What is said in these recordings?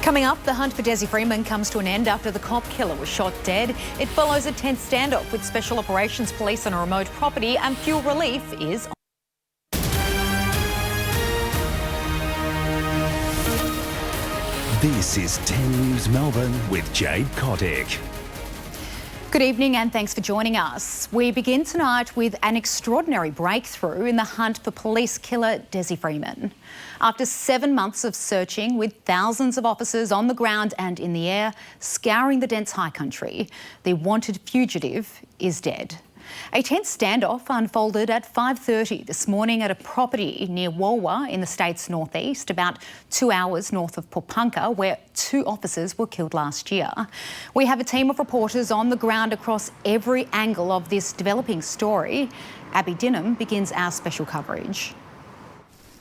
Coming up, the hunt for Desi Freeman comes to an end after the cop killer was shot dead. It follows a tense standoff with Special Operations Police on a remote property, and fuel relief is on. This is 10 News Melbourne with Jade Kotick. Good evening and thanks for joining us. We begin tonight with an extraordinary breakthrough in the hunt for police killer Desi Freeman. After 7 months of searching with thousands of officers on the ground and in the air, scouring the dense high country, the wanted fugitive is dead. A tense standoff unfolded at 5:30 this morning at a property near Walwa in the state's northeast, about 2 hours north of Popunka, where 2 officers were killed last year. We have a team of reporters on the ground across every angle of this developing story. Abby Dinham begins our special coverage.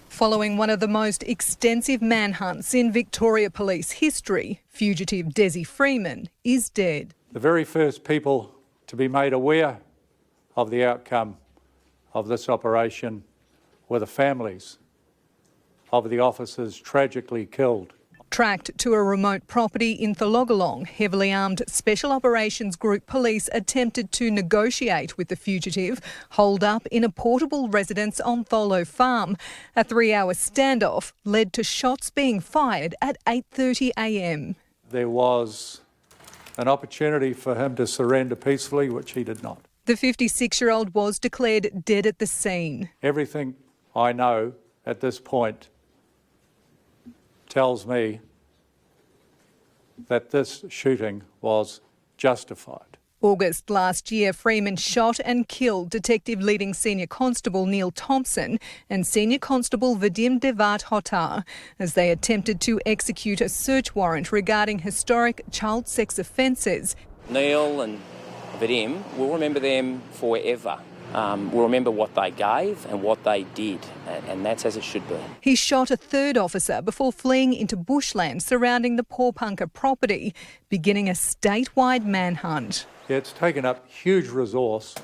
Following one of the most extensive manhunts in Victoria Police history, fugitive Desi Freeman is dead. The very first people to be made aware of the outcome of this operation were the families of the officers tragically killed. Tracked to a remote property in Thologalong, heavily armed Special Operations Group police attempted to negotiate with the fugitive, holed up in a portable residence on Tholo Farm. A 3-hour standoff led to shots being fired at 8:30 a.m. There was an opportunity for him to surrender peacefully, which he did not. The 56-year-old was declared dead at the scene. Everything I know at this point tells me that this shooting was justified. August last year, Freeman shot and killed Detective Leading Senior Constable Neil Thompson and Senior Constable Vadim Devat Hotar as they attempted to execute a search warrant regarding historic child sex offences. Neil and Vadim, we'll remember them forever. We'll remember what they gave and what they did, and that's as it should be. He shot a third officer before fleeing into bushland surrounding the Popunka property, beginning a statewide manhunt. It's taken up huge resource,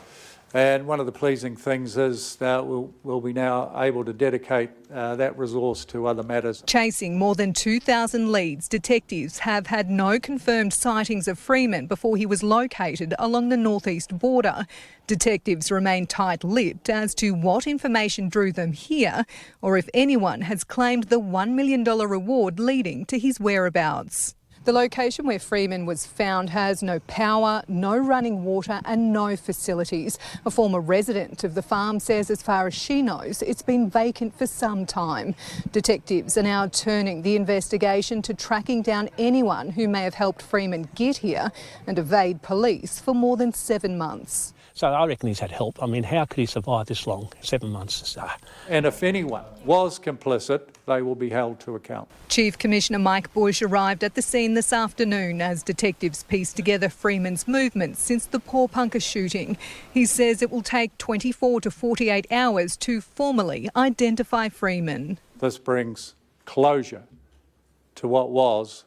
and one of the pleasing things is that we'll be now able to dedicate that resource to other matters. Chasing more than 2,000 leads, detectives have had no confirmed sightings of Freeman before he was located along the northeast border. Detectives remain tight-lipped as to what information drew them here or if anyone has claimed the $1 million reward leading to his whereabouts. The location where Freeman was found has no power, no running water and no facilities. A former resident of the farm says as far as she knows, it's been vacant for some time. Detectives are now turning the investigation to tracking down anyone who may have helped Freeman get here and evade police for more than 7 months. So I reckon he's had help. I mean, how could he survive this long, 7 months? And if anyone was complicit, they will be held to account. Chief Commissioner Mike Bush arrived at the scene this afternoon as detectives pieced together Freeman's movements since the Popunka shooting. He says it will take 24 to 48 hours to formally identify Freeman. This brings closure to what was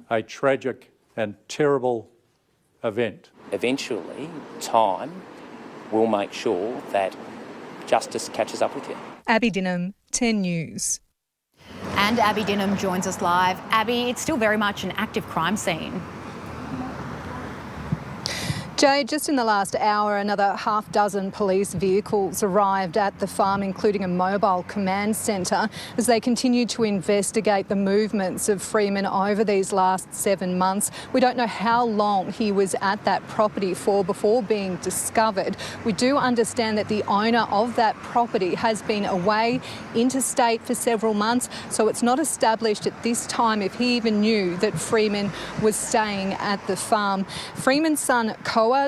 a tragic and terrible event. Eventually, time will make sure that justice catches up with you. Abby Dinham, 10 News. And Abby Dinham joins us live. Abby, it's still very much an active crime scene. Jade, just in the last hour, another half dozen police vehicles arrived at the farm, including a mobile command centre, as they continue to investigate the movements of Freeman over these last 7 months. We don't know how long he was at that property for before being discovered. We do understand that the owner of that property has been away interstate for several months, so it's not established at this time if he even knew that Freeman was staying at the farm. Freeman's son,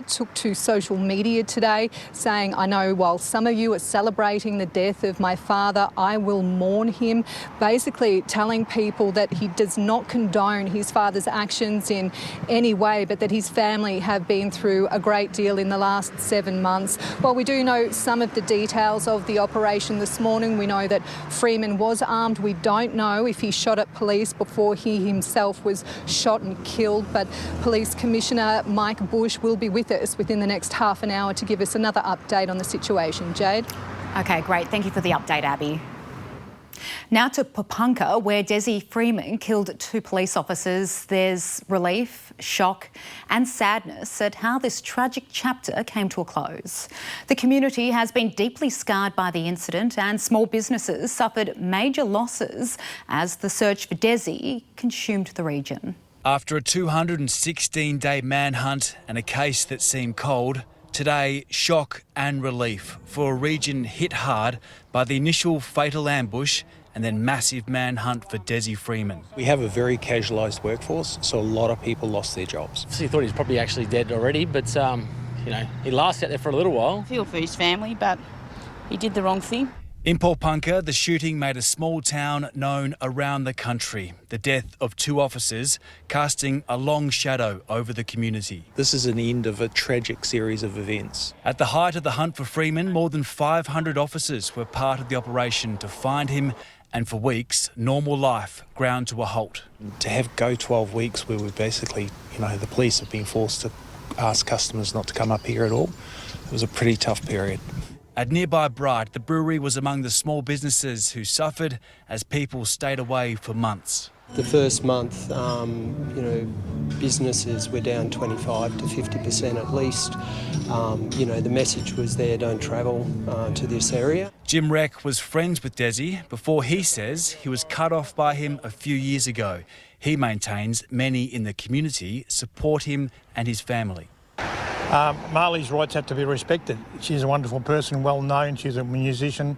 took to social media today saying, "I know while some of you are celebrating the death of my father, I will mourn him," basically telling people that he does not condone his father's actions in any way, but that his family have been through a great deal in the last 7 months. While we do know some of the details of the operation this morning, we know that Freeman was armed. We don't know if he shot at police before he himself was shot and killed, but Police Commissioner Mike Bush will be with us within the next half an hour to give us another update on the situation. Jade? Okay, great. Thank you for the update, Abby. Now to Papunka, where Desi Freeman killed 2 police officers. There's relief, shock and sadness at how this tragic chapter came to a close. The community has been deeply scarred by the incident, and small businesses suffered major losses as the search for Desi consumed the region. After a 216-day manhunt and a case that seemed cold, today, shock and relief for a region hit hard by the initial fatal ambush and then massive manhunt for Desi Freeman. We have a very casualised workforce, so a lot of people lost their jobs. He thought he was probably actually dead already, but he lasted out there for a little while. I feel for his family, but he did the wrong thing. In Papunka, the shooting made a small town known around the country. The death of 2 officers casting a long shadow over the community. This is an end of a tragic series of events. At the height of the hunt for Freeman, more than 500 officers were part of the operation to find him, and for weeks, normal life ground to a halt. To have go 12 weeks where we basically, the police have been forced to ask customers not to come up here at all, it was a pretty tough period. At nearby Bright, the brewery was among the small businesses who suffered as people stayed away for months. The first month, businesses were down 25 to 50% at least. The message was there, don't travel to this area. Jim Reck was friends with Desi before he says he was cut off by him a few years ago. He maintains many in the community support him and his family. Marley's rights have to be respected. She's a wonderful person, well known. She's a musician.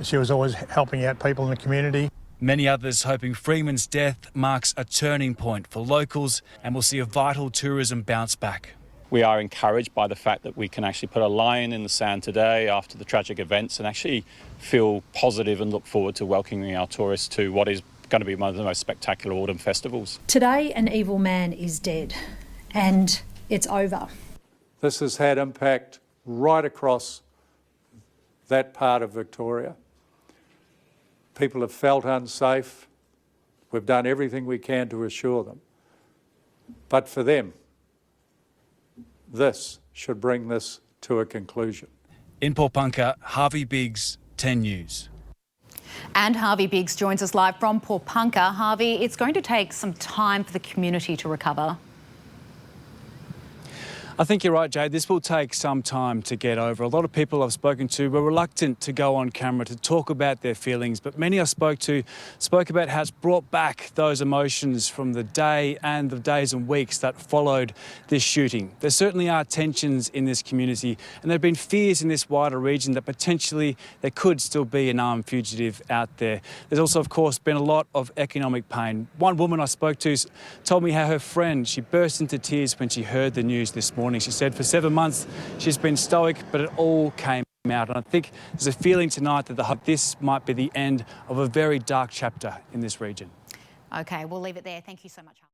She was always helping out people in the community. Many others hoping Freeman's death marks a turning point for locals and will see a vital tourism bounce back. We are encouraged by the fact that we can actually put a line in the sand today after the tragic events and actually feel positive and look forward to welcoming our tourists to what is going to be one of the most spectacular autumn festivals. Today, an evil man is dead, and it's over. This has had impact right across that part of Victoria. People have felt unsafe. We've done everything we can to assure them. But for them, this should bring this to a conclusion. In Papunka, Harvey Biggs, 10 News. And Harvey Biggs joins us live from Papunka. Harvey, it's going to take some time for the community to recover. I think you're right, Jade. This will take some time to get over. A lot of people I've spoken to were reluctant to go on camera to talk about their feelings, but many I spoke to spoke about how it's brought back those emotions from the day and the days and weeks that followed this shooting. There certainly are tensions in this community, and there have been fears in this wider region that potentially there could still be an armed fugitive out there. There's also, of course, been a lot of economic pain. One woman I spoke to told me how her friend, she burst into tears when she heard the news this morning. She said for 7 months she's been stoic, but it all came out. And I think there's a feeling tonight that this might be the end of a very dark chapter in this region. OK, we'll leave it there. Thank you so much.